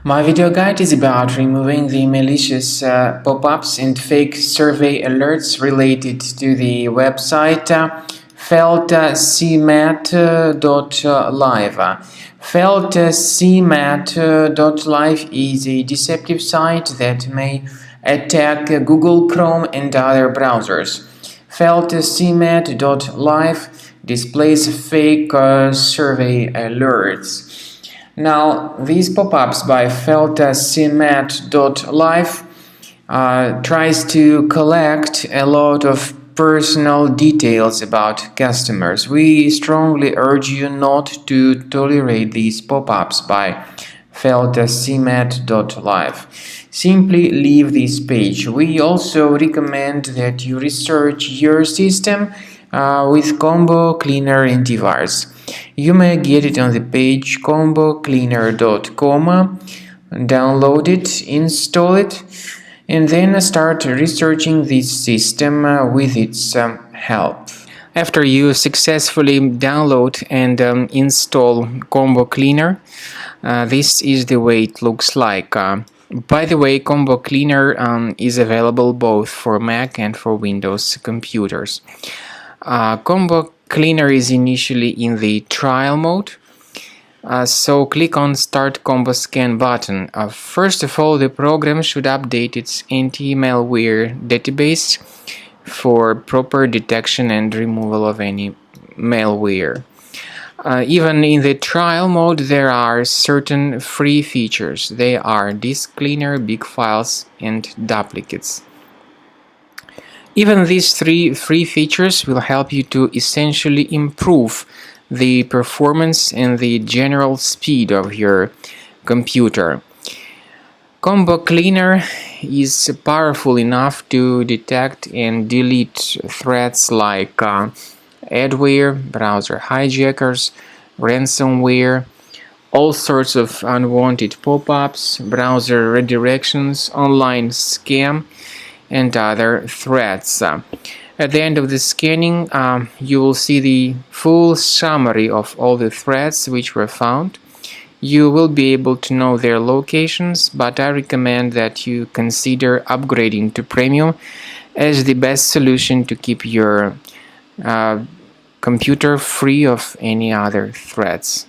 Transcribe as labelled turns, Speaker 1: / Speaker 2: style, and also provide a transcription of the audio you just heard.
Speaker 1: My video guide is about removing the malicious pop-ups and fake survey alerts related to the website Feltacemat.live. Feltacemat.live is a deceptive site that may attack Google Chrome and other browsers. Feltacemat.live displays fake survey alerts. Now, these pop-ups by Feltacemat.live tries to collect a lot of personal details about customers. We strongly urge you not to tolerate these pop-ups by Feltacemat.live. Simply leave this page. We also recommend that you research your system with Combo Cleaner antivirus. You may get it on the page combocleaner.com, download it, install it, and then start researching this system with its help. After you successfully download and install Combo Cleaner, this is the way it looks like. By the way, Combo Cleaner is available both for Mac and for Windows computers. Combo Cleaner is initially in the trial mode, so click on Start Combo Scan button. First of all, the program should update its anti-malware database for proper detection and removal of any malware. Even in the trial mode, there are certain free features. They are Disk Cleaner, Big Files, and Duplicates. Even these three free features will help you to essentially improve the performance and the general speed of your computer. Combo Cleaner is powerful enough to detect and delete threats like adware, browser hijackers, ransomware, all sorts of unwanted pop-ups, browser redirections, online scam, and other threats. At the end of the scanning, you will see the full summary of all the threats which were found. You will be able to know their locations, but I recommend that you consider upgrading to Premium as the best solution to keep your computer free of any other threats.